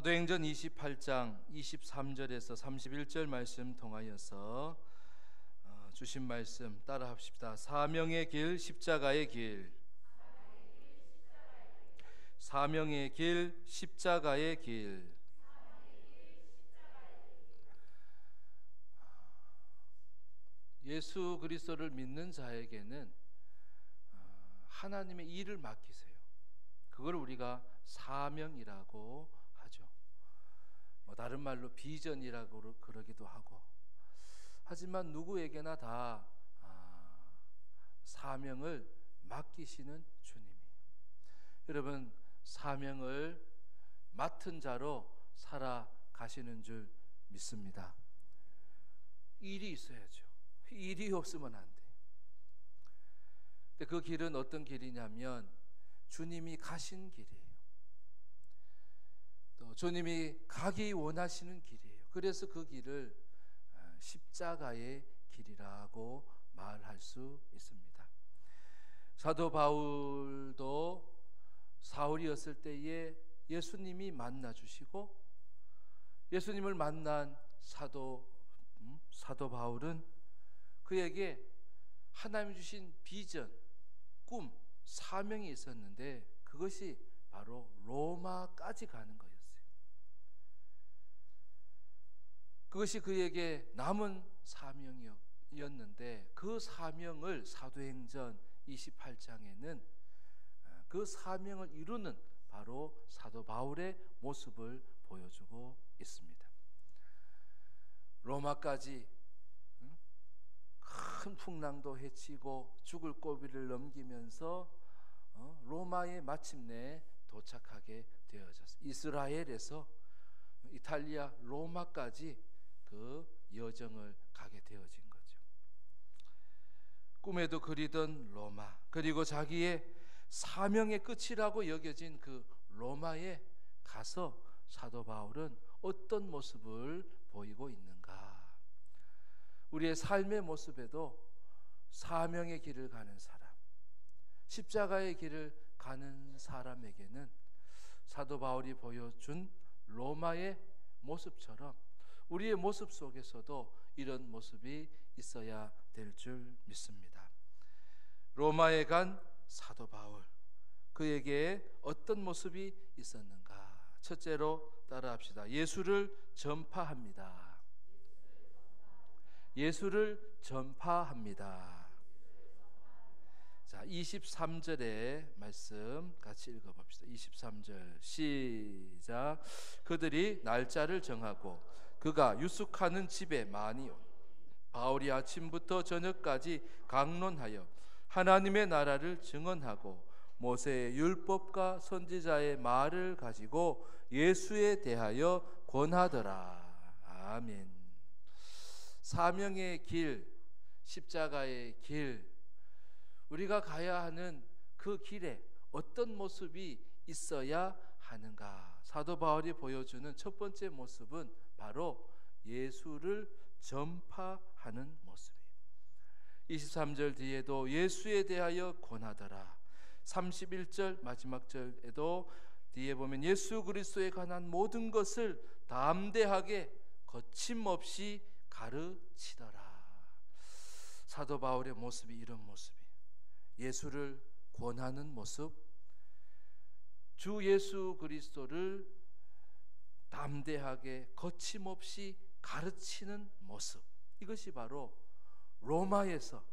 사도행전 28장 23절에서 31절 말씀 통하여서 주신 말씀 따라 합시다. 사명의 길, 십자가의 길. 사명의 길, 십자가의 길. 예수 그리스도를 믿는 자에게는 하나님의 일을 맡기세요. 그걸 우리가 사명이라고 하죠. 다른 말로 비전이라고 그러기도 하고. 하지만 누구에게나 다 사명을 맡기시는 주님이. 여러분, 사명을 맡은 자로 살아가시는 줄 믿습니다. 일이 있어야죠. 일이 없으면 안 돼요. 근데 그 길은 어떤 길이냐면 주님이 가신 길이에요. 또 주님이 가기 원하시는 길이에요. 그래서 그 길을 십자가의 길이라고 말할 수 있습니다. 사도 바울도 사울이었을 때에 예수님이 만나 주시고 예수님을 만난 사도 바울은 그에게 하나님이 주신 비전, 꿈, 사명이 있었는데 그것이 바로 로마까지 가는 거였어요. 그것이 그에게 남은 사명이었는데 그 사명을 사도행전 28장에는 그 사명을 이루는 바로 사도 바울의 모습을 보여주고 있습니다. 로마까지 큰 풍랑도 헤치고 죽을 고비를 넘기면서 로마에 마침내 도착하게 되어졌어요. 이스라엘에서 이탈리아 로마까지 그 여정을 가게 되어진 거죠. 꿈에도 그리던 로마, 그리고 자기의 사명의 끝이라고 여겨진 그 로마에 가서 사도 바울은 어떤 모습을 보이고 있는가? 우리의 삶의 모습에도 사명의 길을 가는 사람, 십자가의 길을 가는 사람에게는 사도 바울이 보여준 로마의 모습처럼 우리의 모습 속에서도 이런 모습이 있어야 될 줄 믿습니다. 로마에 간 사도 바울, 그에게 어떤 모습이 있었는가? 첫째로 따라합시다. 예수를 전파합니다. 예수를 전파합니다. 자, 23절의 말씀 같이 읽어봅시다. 23절 시작. 그들이 날짜를 정하고 그가 유숙하는 집에 많이 바울이 아침부터 저녁까지 강론하여 하나님의 나라를 증언하고 모세의 율법과 선지자의 말을 가지고 예수에 대하여 권하더라. 아멘. 사명의 길, 십자가의 길, 우리가 가야 하는 그 길에 어떤 모습이 있어야 하는가? 사도 바울이 보여주는 첫 번째 모습은 바로 예수를 전파하는 모습이에요. 23절 뒤에도 예수에 대하여 권하더라. 31절 마지막 절에도 뒤에 보면 예수 그리스도에 관한 모든 것을 담대하게 거침없이 가르치더라. 사도 바울의 모습이 이런 모습이에요. 예수를 권하는 모습, 주 예수 그리스도를 담대하게 거침없이 가르치는 모습, 이것이 바로 로마에서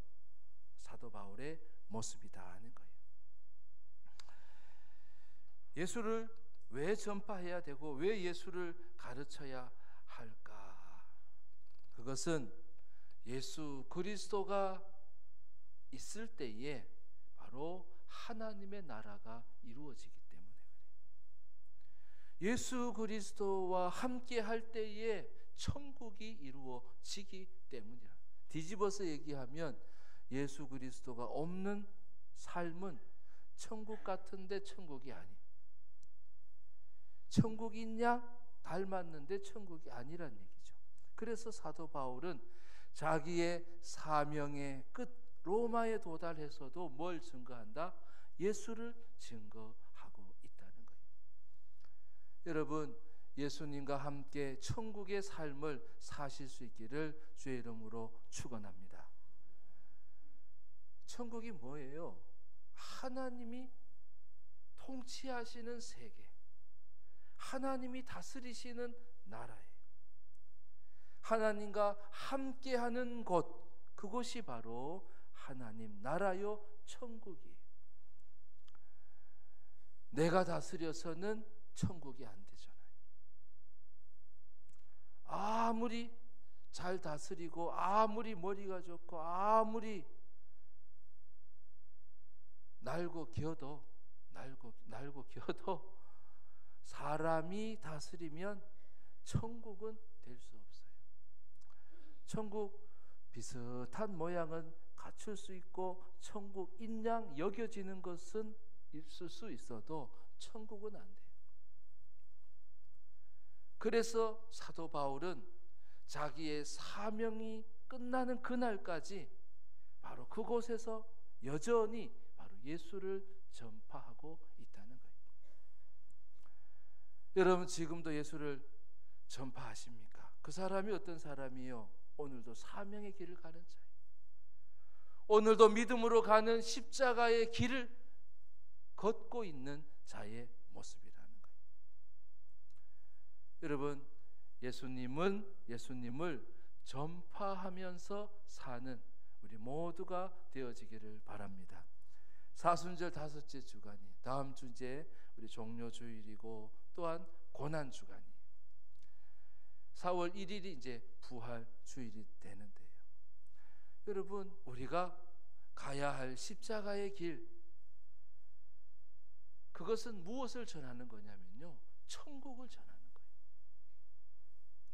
사도 바울의 모습이다 하는 거예요. 예수를 왜 전파해야 되고 왜 예수를 가르쳐야 할까? 그것은 예수 그리스도가 있을 때에 바로 하나님의 나라가 이루어지기 때문에 그래요. 예수 그리스도와 함께 할 때에 천국이 이루어지기 때문이라. 뒤집어서 얘기하면 예수 그리스도가 없는 삶은 천국 같은데 천국이 아니에요. 천국이 있냐? 닮았는데 천국이 아니란 얘기죠. 그래서 사도 바울은 자기의 사명의 끝 로마에 도달해서도 뭘 증거한다? 예수를 증거하고 있다는 거예요. 여러분, 예수님과 함께 천국의 삶을 사실 수 있기를 주의 이름으로 축원합니다. 천국이 뭐예요? 하나님이 통치하시는 세계, 하나님이 다스리시는 나라예요. 하나님과 함께하는 곳, 그곳이 바로 하나님 나라요 천국이에요. 내가 다스려서는 천국이 안 되잖아요. 아무리 잘 다스리고 아무리 머리가 좋고 아무리 날고 기어도 사람이 다스리면 천국은 될 수 없어요. 천국 비슷한 모양은 갖출 수 있고 천국인 양 여겨지는 것은 있을 수 있어도 천국은 안 돼요. 그래서 사도 바울은 자기의 사명이 끝나는 그날까지 바로 그곳에서 여전히 바로 예수를 전파하고 있다는 거예요. 여러분 지금도 예수를 전파하십니까? 그 사람이 어떤 사람이요? 오늘도 사명의 길을 가는 자예요. 오늘도 믿음으로 가는 십자가의 길을 걷고 있는 자의 모습이라는 거예요. 여러분 예수님을 전파하면서 사는 우리 모두가 되어지기를 바랍니다. 사순절 다섯째 주간이 다음 주제 우리 종료주일이고 또한 고난주간이 4월 1일이 이제 부활주일이 되는데요. 여러분 우리가 가야 할 십자가의 길, 그것은 무엇을 전하는 거냐면요, 천국을 전하는 거예요.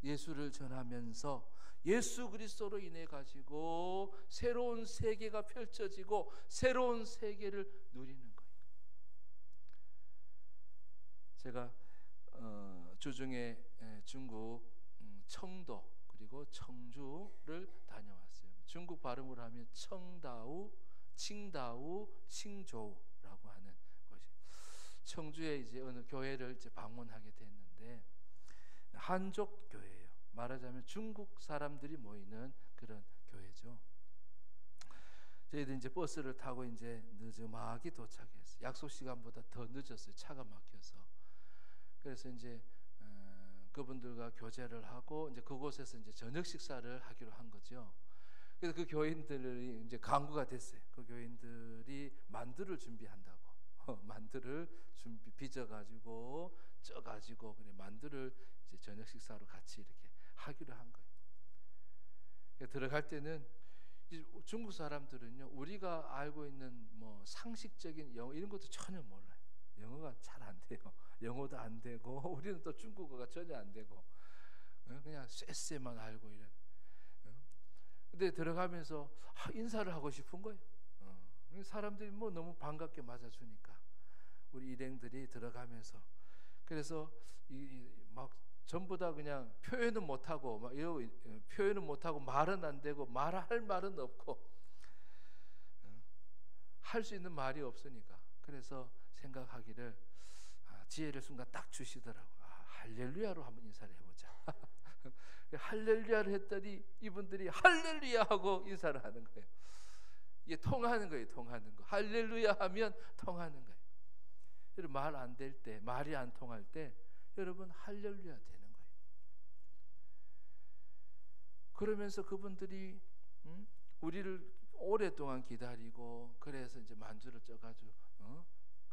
예수를 전하면서 예수 그리스도로 인해 가지고 새로운 세계가 펼쳐지고 새로운 세계를 누리는 거예요. 제가 주중에 중국 청도 그리고 청주를 다녀왔어요. 중국 발음으로 하면 청다우, 칭다우, 칭조우라고 하는 것이, 청주에 이제 어느 교회를 이제 방문하게 됐는데 한족 교회예요. 말하자면 중국 사람들이 모이는 그런 교회죠. 저희들 이제 버스를 타고 이제 늦음하게 도착했어요. 약속 시간보다 더 늦었어요. 차가 막혀서. 그래서 이제 그분들과 교제를 하고 이제 그곳에서 이제 저녁 식사를 하기로 한 거죠. 그래서 그 교인들이 이제 강구가 됐어요. 그 교인들이 만두를 준비한다고. 만두를 빚어가지고 쪄가지고 그래 만두를 이제 저녁 식사로 같이 이렇게 하기로 한 거예요. 들어갈 때는 중국 사람들은요, 우리가 알고 있는 뭐 상식적인 영어 이런 것도 전혀 몰라요. 영어가 잘 안 돼요. 영어도 안 되고 우리는 또 중국어가 전혀 안 되고 그냥 쎄쎄만 알고 이런. 근데 들어가면서 인사를 하고 싶은 거예요. 사람들이 뭐 너무 반갑게 맞아주니까 우리 일행들이 들어가면서, 그래서 막 전부 다 그냥 표현은 못하고 막 이러고, 표현은 못하고 말은 안 되고 말할 말은 없고 할 수 있는 말이 없으니까, 그래서 생각하기를 지혜를 순간 딱 주시더라고. 할렐루야로 한번 인사를 해보자. 할렐루야를 했더니 이분들이 할렐루야 하고 인사를 하는 거예요. 이게 통하는 거예요. 통하는 거. 할렐루야 하면 통하는 거예요. 여러분 말 안 될 때, 말이 안 통할 때 여러분 할렐루야 되는 거예요. 그러면서 그분들이 우리를 오랫동안 기다리고, 그래서 이제 만주를 쪄가지고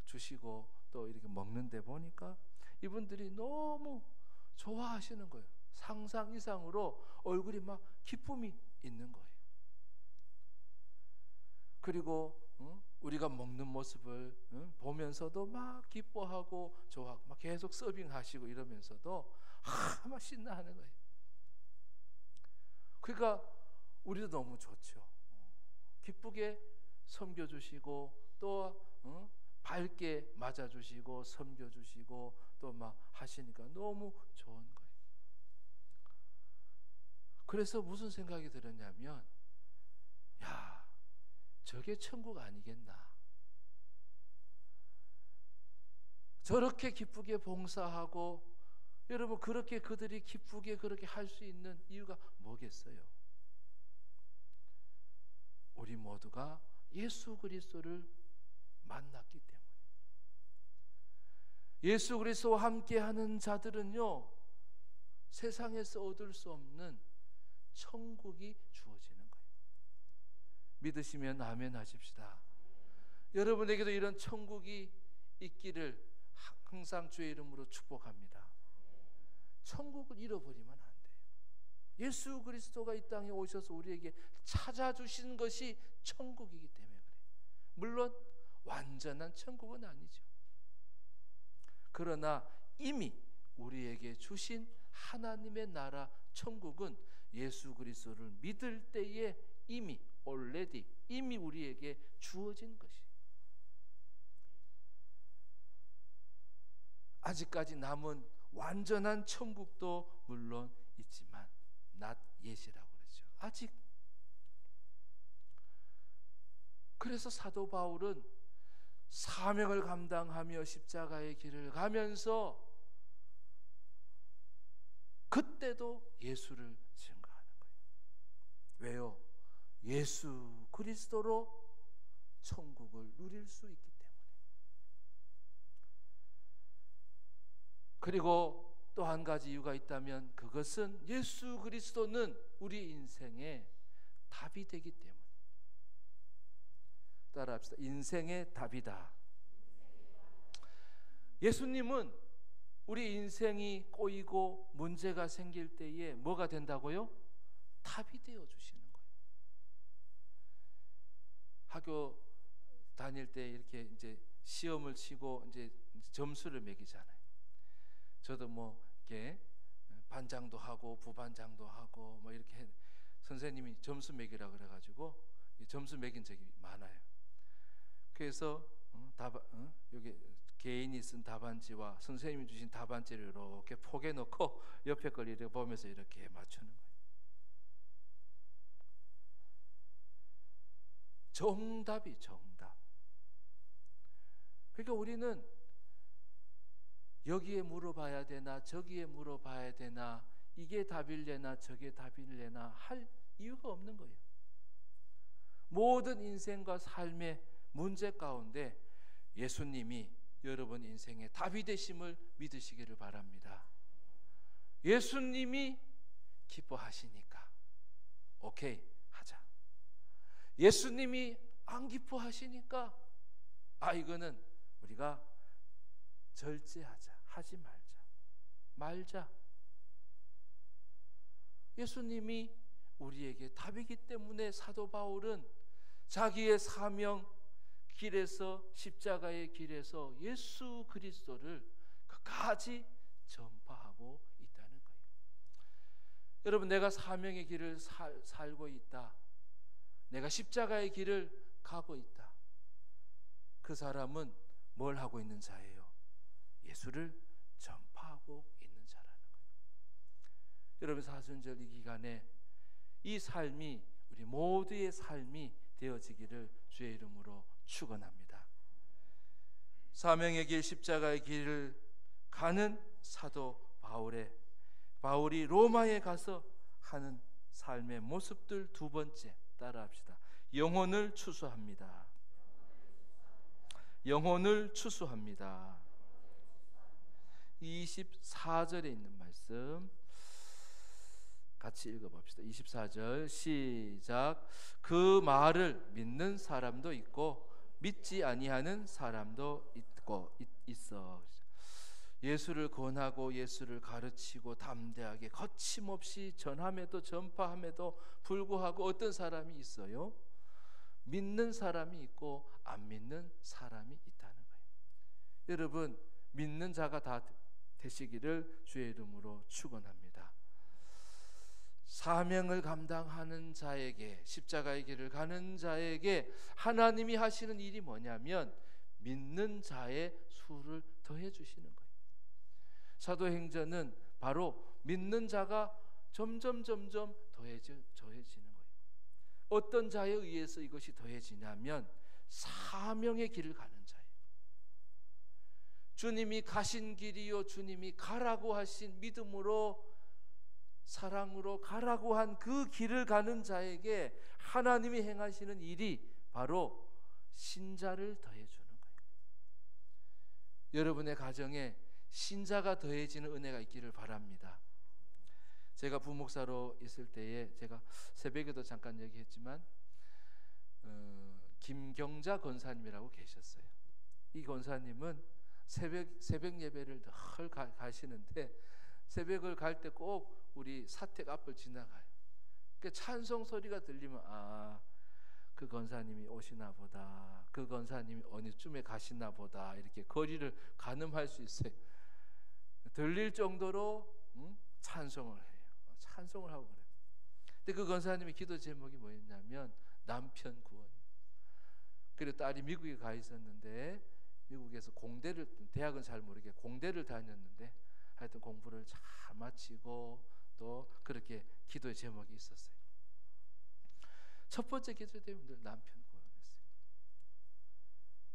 주시고 또 이렇게 먹는데 보니까 이분들이 너무 좋아하시는 거예요. 상상 이상으로 얼굴이 막 기쁨이 있는 거예요. 그리고 우리가 먹는 모습을 보면서도 막 기뻐하고 좋아하고 막 계속 서빙하시고 이러면서도 막 신나하는 거예요. 그러니까 우리도 너무 좋죠. 기쁘게 섬겨주시고 또 밝게 맞아주시고 섬겨주시고 또 막 하시니까 너무 좋은 거예요. 그래서 무슨 생각이 들었냐면, 야, 저게 천국 아니겠나. 저렇게 기쁘게 봉사하고 여러분, 그렇게 그들이 기쁘게 그렇게 할 수 있는 이유가 뭐겠어요? 우리 모두가 예수 그리스도를 만났기 때문에. 예수 그리스도와 함께하는 자들은요, 세상에서 얻을 수 없는 천국이 주어지는 거예요. 믿으시면 아멘 하십시다. 여러분에게도 이런 천국이 있기를 항상 주의 이름으로 축복합니다. 천국을 잃어버리면 안 돼요. 예수 그리스도가 이 땅에 오셔서 우리에게 찾아주신 것이 천국이기 때문에 그래요. 물론 완전한 천국은 아니죠. 그러나 이미 우리에게 주신 하나님의 나라 천국은 예수 그리스도를 믿을 때에 이미 이미 우리에게 주어진 것이. 아직까지 남은 완전한 천국도 물론 있지만 not yet이라고 그러죠. 아직. 그래서 사도 바울은 사명을 감당하며 십자가의 길을 가면서 그때도 예수를 증거하는 거예요. 왜요? 예수 그리스도로 천국을 누릴 수 있기 때문에. 그리고 또 한 가지 이유가 있다면 그것은 예수 그리스도는 우리 인생의 답이 되기 때문에. 따라합시다. 인생의 답이다. 예수님은 우리 인생이 꼬이고 문제가 생길 때에 뭐가 된다고요? 답이 되어 주시는 거예요. 학교 다닐 때 이렇게 이제 시험을 치고 이제 점수를 매기잖아요. 저도 뭐 이렇게 반장도 하고 부반장도 하고 뭐 이렇게 선생님이 점수 매기라 그래가지고 점수 매긴 적이 많아요. 그래서 여기 개인이 쓴 답안지와 선생님이 주신 답안지를 이렇게 포개 놓고 옆에 걸 이렇게 보면서 이렇게 맞추는 거예요. 정답이 정답. 그러니까 우리는 여기에 물어봐야 되나 저기에 물어봐야 되나 이게 답일래나 저게 답일래나 할 이유가 없는 거예요. 모든 인생과 삶의 문제 가운데 예수님이 여러분 인생의 답이 되심을 믿으시기를 바랍니다. 예수님이 기뻐하시니까 오케이 하자. 예수님이 안 기뻐하시니까 이거는 우리가 절제하자, 하지 말자. 예수님이 우리에게 답이기 때문에 사도 바울은 자기의 사명 길에서, 십자가의 길에서 예수 그리스도를 끝까지 전파하고 있다는 거예요. 여러분, 내가 사명의 길을 살고 있다, 내가 십자가의 길을 가고 있다, 그 사람은 뭘 하고 있는 자예요? 예수를 전파하고 있는 자라는 거예요. 여러분, 사순절 이 기간에 이 삶이 우리 모두의 삶이 되어지기를 주의 이름으로 축원합니다. 사명의 길, 십자가의 길을 가는 사도 바울이 로마에 가서 하는 삶의 모습들 두 번째 따라합시다. 영혼을 추수합니다. 영혼을 추수합니다. 24절에 있는 말씀 같이 읽어봅시다. 24절 시작. 그 말을 믿는 사람도 있고 믿지 아니하는 사람도 있어. 예수를 권하고 예수를 가르치고 담대하게 거침없이 전함에도 전파함에도 불구하고 어떤 사람이 있어요? 믿는 사람이 있고 안 믿는 사람이 있다는 거예요. 여러분, 믿는 자가 다 되시기를 주의 이름으로 축원합니다. 사명을 감당하는 자에게, 십자가의 길을 가는 자에게 하나님이 하시는 일이 뭐냐면 믿는 자의 수를 더해 주시는 거예요. 사도행전은 바로 믿는 자가 점점 더해지는 거예요. 어떤 자에 의해서 이것이 더해지냐면 사명의 길을 가는 자예요. 주님이 가신 길이요 주님이 가라고 하신 믿음으로 사랑으로 가라고 한 그 길을 가는 자에게 하나님이 행하시는 일이 바로 신자를 더해주는 거예요. 여러분의 가정에 신자가 더해지는 은혜가 있기를 바랍니다. 제가 부목사로 있을 때에 제가 새벽에도 잠깐 얘기했지만 김경자 권사님이라고 계셨어요. 이 권사님은 새벽 예배를 늘 가시는데 새벽을 갈 때 꼭 우리 사택 앞을 지나가요. 그 찬송 소리가 들리면 그 권사님이 오시나 보다, 그 권사님이 어느쯤에 가시나 보다, 이렇게 거리를 가늠할 수 있어요. 들릴 정도로 찬송을 해요. 찬송을 하고 그래요. 근데 그 권사님의 기도 제목이 뭐였냐면 남편 구원이에요. 그리고 딸이 미국에 가 있었는데 미국에서 공대를, 대학은 잘 모르게 공대를 다녔는데 하여튼 공부를 잘 마치고 또 그렇게 기도의 제목이 있었어요. 첫 번째 기도 때문에 늘 남편 구원했어요.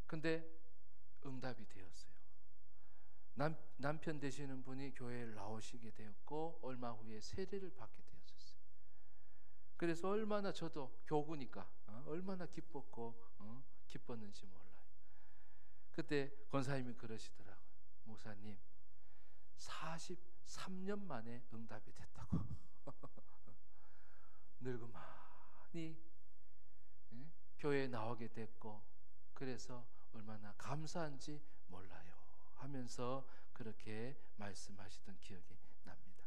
근데 응답이 되었어요. 남편 되시는 분이 교회를 나오시게 되었고 얼마 후에 세례를 받게 되었어요. 그래서 얼마나 저도 교구니까 얼마나 기뻤는지 몰라요. 그때 권사님이 그러시더라고요. 목사님 43년 만에 응답이 됐다고. 늙으마니 교회에 나오게 됐고 그래서 얼마나 감사한지 몰라요 하면서 그렇게 말씀하시던 기억이 납니다.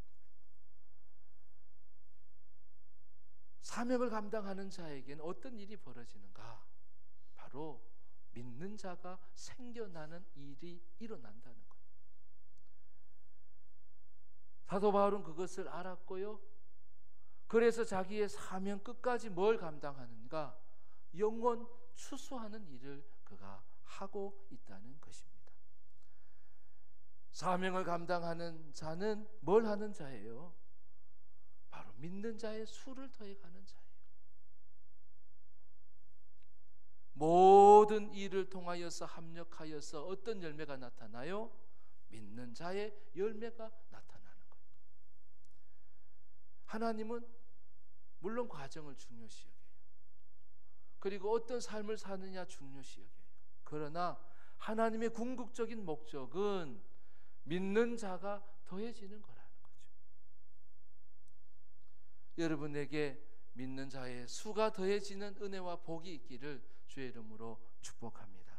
사명을 감당하는 자에게는 어떤 일이 벌어지는가? 바로 믿는 자가 생겨나는 일이 일어난다는 거예요. 사도 바울은 그것을 알았고요. 그래서 자기의 사명 끝까지 뭘 감당하는가? 영원 추수하는 일을 그가 하고 있다는 것입니다. 사명을 감당하는 자는 뭘 하는 자예요? 바로 믿는 자의 수를 더해가는 자예요. 모든 일을 통하여서 합력하여서 어떤 열매가 나타나요? 믿는 자의 열매가 나타나는 거예요. 하나님은 물론 과정을 중요시 여겨요. 그리고 어떤 삶을 사느냐 중요시 여겨요. 그러나 하나님의 궁극적인 목적은 믿는 자가 더해지는 거라는 거죠. 여러분에게 믿는 자의 수가 더해지는 은혜와 복이 있기를 주의 이름으로 축복합니다.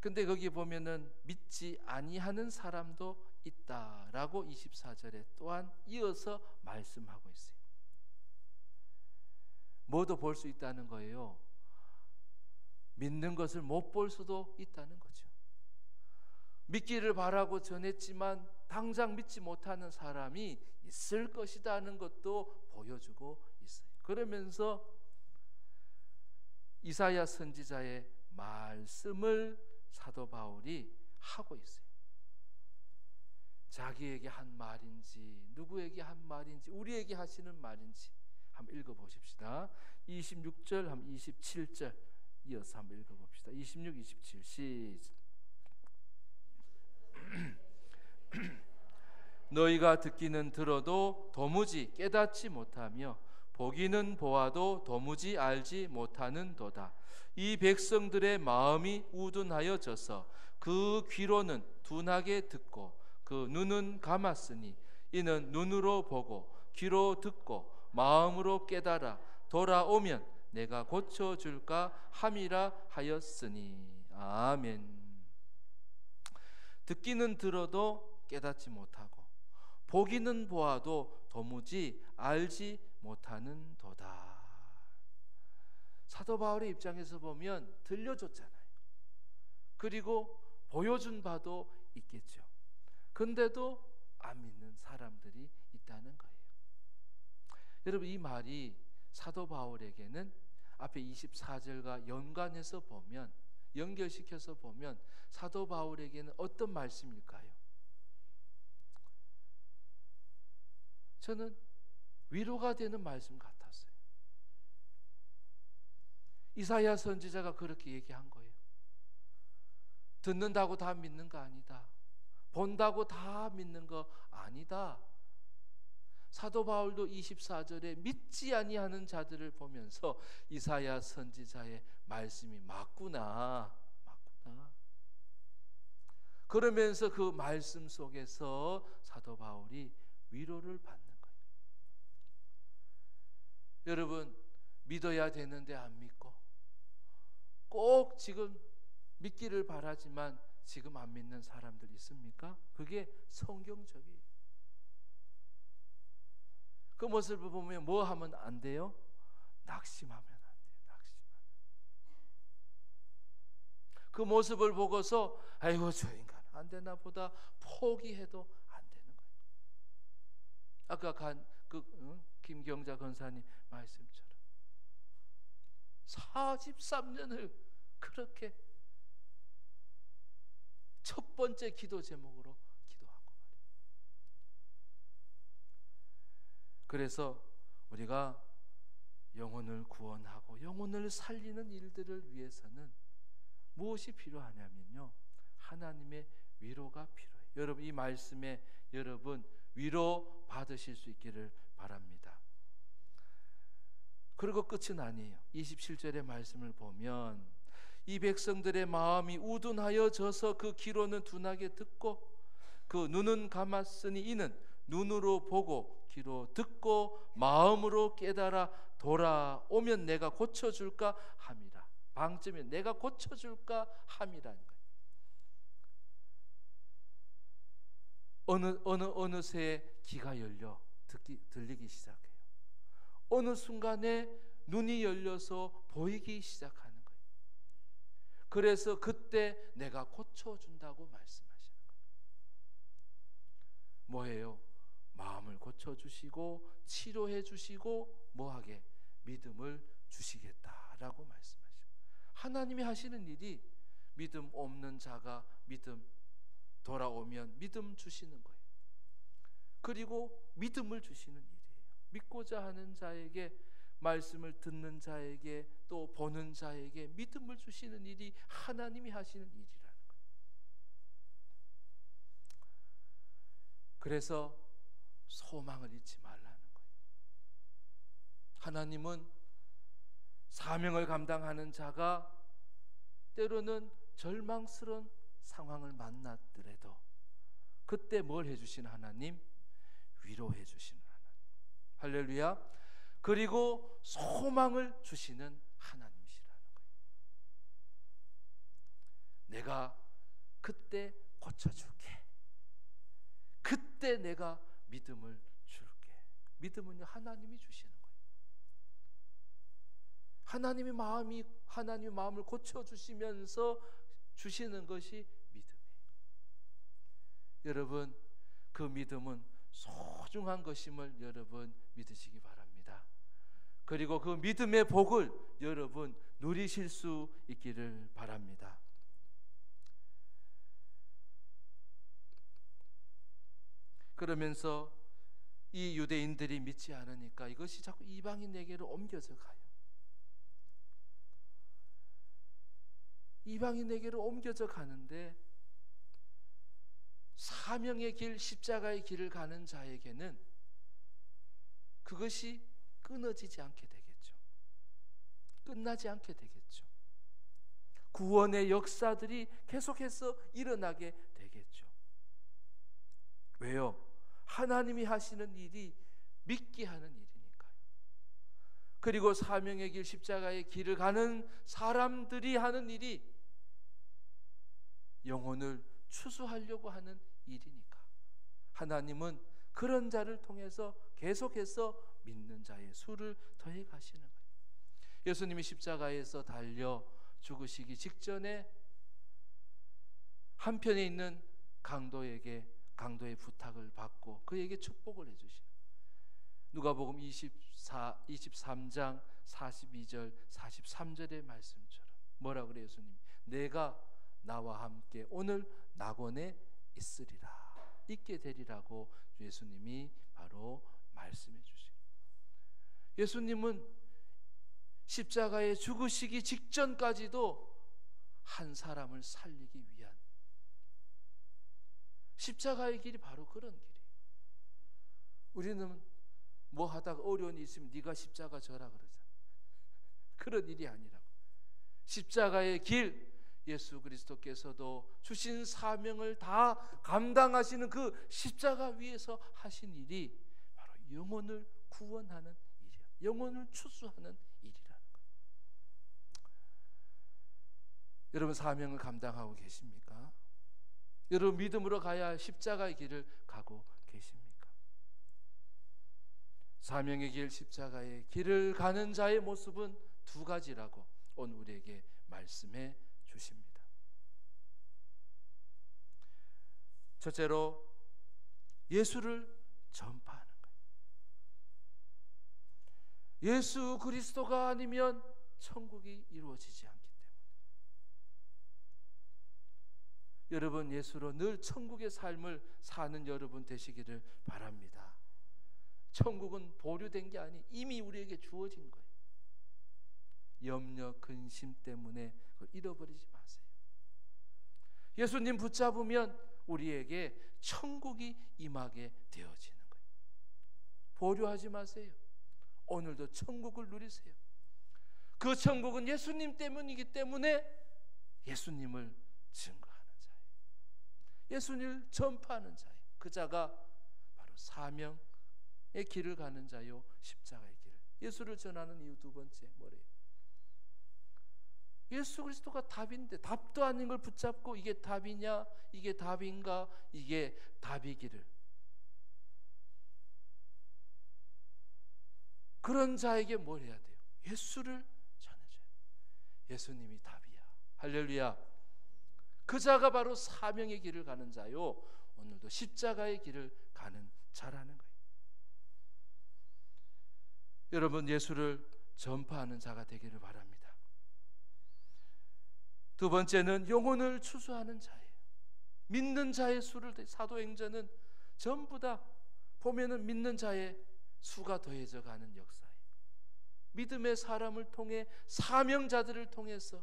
근데 거기 보면은 믿지 아니하는 사람도 있다라고 24절에 또한 이어서 말씀하고 있어요. 뭐도 볼 수 있다는 거예요. 믿는 것을 못 볼 수도 있다는 거죠. 믿기를 바라고 전했지만 당장 믿지 못하는 사람이 있을 것이라는 것도 보여주고 있어요. 그러면서 이사야 선지자의 말씀을 사도 바울이 하고 있어요. 자기에게 한 말인지 누구에게 한 말인지 우리에게 하시는 말인지 한번 읽어보십시다. 26절 한번 27절 이어서 한번 읽어봅시다. 26, 27 시작. 너희가 듣기는 들어도 도무지 깨닫지 못하며 보기는 보아도 도무지 알지 못하는도다. 이 백성들의 마음이 우둔하여져서 그 귀로는 둔하게 듣고 그 눈은 감았으니 이는 눈으로 보고 귀로 듣고 마음으로 깨달아 돌아오면 내가 고쳐줄까 함이라 하였으니. 아멘. 듣기는 들어도 깨닫지 못하고 보기는 보아도 도무지 알지 못하는도다. 사도 바울의 입장에서 보면 들려줬잖아요. 그리고 보여준 바도 있겠죠. 근데도 안 믿는 사람들이 있다는 거예요. 여러분, 이 말이 사도 바울에게는 앞에 24절과 연관해서 보면, 연결시켜서 보면 사도 바울에게는 어떤 말씀일까요? 저는 위로가 되는 말씀 같았어요. 이사야 선지자가 그렇게 얘기한 거예요. 듣는다고 다 믿는 거 아니다. 본다고 다 믿는 거 아니다. 사도 바울도 24절에 믿지 아니하는 자들을 보면서 이사야 선지자의 말씀이 맞구나. 그러면서 그 말씀 속에서 사도 바울이 위로를 받는 거예요. 여러분, 믿어야 되는데 안 믿고 꼭 지금 믿기를 바라지만 지금 안 믿는 사람들 있습니까? 그게 성경적이에요. 그 모습을 보면 뭐 하면 안 돼요? 낙심하면 안 돼요. 그 모습을 보고서 아이고 저 인간 안 되나 보다 포기해도 안 되는 거예요. 아까 김경자 권사님 말씀처럼 43년을 그렇게 첫 번째 기도 제목으로 기도하고 말이에요. 그래서 우리가 영혼을 구원하고 영혼을 살리는 일들을 위해서는 무엇이 필요하냐면요, 하나님의 위로가 필요해요. 여러분, 이 말씀에 여러분 위로 받으실 수 있기를 바랍니다. 그리고 끝은 아니에요. 27절의 말씀을 보면 이 백성들의 마음이 우둔하여 져서 그 귀로는 둔하게 듣고 그 눈은 감았으니 이는 눈으로 보고 귀로 듣고 마음으로 깨달아 돌아오면 내가 고쳐줄까 함이라. 방점이 내가 고쳐줄까 함이라는 거예요. 어느새 귀가 열려 들리기 시작해요. 어느 순간에 눈이 열려서 보이기 시작하는 거예요. 그래서 그때 내가 고쳐준다고 말씀하시는 거예요. 뭐예요? 마음을 고쳐주시고 치료해 주시고 뭐하게? 믿음을 주시겠다라고 말씀하시죠. 하나님이 하시는 일이 믿음 없는 자가 믿음 돌아오면 믿음 주시는 거예요. 그리고 믿음을 주시는 일이에요. 믿고자 하는 자에게, 말씀을 듣는 자에게, 또 보는 자에게 믿음을 주시는 일이 하나님이 하시는 일이라는 거예요. 그래서 소망을 잊지 말라는 거예요. 하나님은 사명을 감당하는 자가 때로는 절망스러운 상황을 만났더라도 그때 뭘 해주시는 하나님? 위로해 주시는 하나님. 할렐루야. 그리고 소망을 주시는 하나님이시라는 거예요. 내가 그때 고쳐줄게. 그때 내가 믿음을 줄게. 믿음은 하나님이 주시는 거예요. 하나님의 마음을 고쳐주시면서 주시는 것이 믿음이에요. 여러분, 그 믿음은 소중한 것임을 여러분 믿으시기 바랍니다. 그리고 그 믿음의 복을 여러분 누리실 수 있기를 바랍니다. 그러면서 이 유대인들이 믿지 않으니까 이것이 자꾸 이방인에게로 옮겨져 가요. 이방인에게로 옮겨져 가는데 사명의 길, 십자가의 길을 가는 자에게는 그것이 끊어지지 않게 되겠죠. 끝나지 않게 되겠죠. 구원의 역사들이 계속해서 일어나게 되겠죠. 왜요? 하나님이 하시는 일이 믿게 하는 일이니까요. 그리고 사명의 길, 십자가의 길을 가는 사람들이 하는 일이 영혼을 추수하려고 하는 일이니까 하나님은 그런 자를 통해서 계속해서 믿는 자의 수를 더해 가시는 거예요. 예수님이 십자가에서 달려 죽으시기 직전에 한편에 있는 강도의 부탁을 받고 그에게 축복을 해주시는, 누가복음 23장 42절 43절의 말씀처럼 뭐라 그래요? 예수님, 내가 나와 함께 오늘 낙원에 있게 되리라고 예수님이 바로 말씀해 주시고, 예수님은 십자가에 죽으시기 직전까지도 한 사람을 살리기 위한 십자가의 길이 바로 그런 길이에요. 우리는 뭐 하다가 어려운 일이 있으면 네가 십자가 져라 그러잖아. 그런 일이 아니라고. 십자가의 길, 예수 그리스도께서도 주신 사명을 다 감당하시는 그 십자가 위에서 하신 일이 바로 영혼을 구원하는 일이야. 영혼을 추수하는 일이라는 거예요. 여러분 사명을 감당하고 계십니까? 여러분 믿음으로 가야 할 십자가의 길을 가고 계십니까? 사명의 길, 십자가의 길을 가는 자의 모습은 두 가지라고 오늘 우리에게 말씀해 주십니다. 첫째로 예수를 전파하는 거예요. 예수 그리스도가 아니면 천국이 이루어지지 않기 때문에 여러분 예수로 늘 천국의 삶을 사는 여러분 되시기를 바랍니다. 천국은 보류된 게 아니 이미 우리에게 주어진 거예요. 염려, 근심 때문에 그걸 잃어버리지 마세요. 예수님 붙잡으면 우리에게 천국이 임하게 되어지는 거예요. 보류하지 마세요. 오늘도 천국을 누리세요. 그 천국은 예수님 때문이기 때문에 예수님을 증거하는 자예요. 예수님을 전파하는 자예요. 그 자가 바로 사명의 길을 가는 자요, 십자가의 길을. 예수를 전하는 이유 두 번째 뭐래요? 예수 그리스도가 답인데 답도 아닌 걸 붙잡고 이게 답이냐, 이게 답인가, 이게 답이기를 그런 자에게 뭘 해야 돼요? 예수를 전해줘야 돼요. 예수님이 답이야. 할렐루야. 그 자가 바로 사명의 길을 가는 자요, 오늘도 십자가의 길을 가는 자라는 거예요. 여러분 예수를 전파하는 자가 되기를 바랍니다. 두 번째는 영혼을 추수하는 자예요. 믿는 자의 수를 사도행전은 전부 다 보면은 믿는 자의 수가 더해져 가는 역사예요. 믿음의 사람을 통해 사명자들을 통해서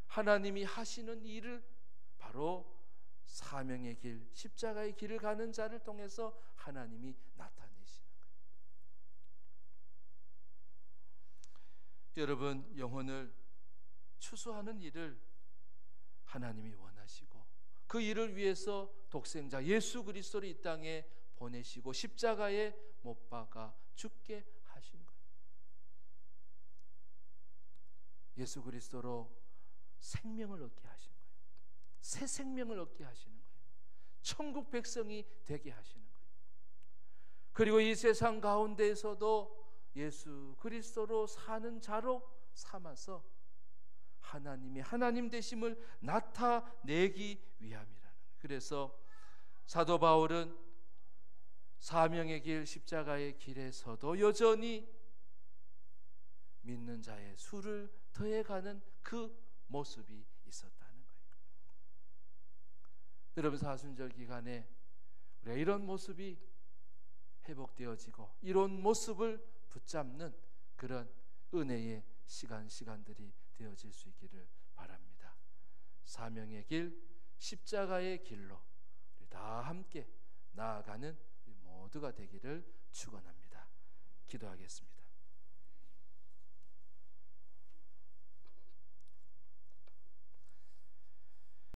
하나님이 하시는 일을 바로 사명의 길, 십자가의 길을 가는 자를 통해서 하나님이 나타내시는 거예요. 여러분 영혼을 추수하는 일을 하나님이 원하시고 그 일을 위해서 독생자 예수 그리스도를 이 땅에 보내시고 십자가에 못 박아 죽게 하신 거예요. 예수 그리스도로 생명을 얻게 하신 거예요. 새 생명을 얻게 하시는 거예요. 천국 백성이 되게 하시는 거예요. 그리고 이 세상 가운데에서도 예수 그리스도로 사는 자로 삼아서 하나님이 하나님 되심을 나타내기 위함이라는 거예요. 그래서 사도 바울은 사명의 길, 십자가의 길에서도 여전히 믿는 자의 수를 더해가는 그 모습이 있었다는 거예요. 여러분 사순절 기간에 우리가 이런 모습이 회복되어지고 이런 모습을 붙잡는 그런 은혜의 시간들이 되어질 수 있기를 바랍니다. 사명의 길, 십자가의 길로 우리 다 함께 나아가는 우리 모두가 되기를 축원합니다. 기도하겠습니다.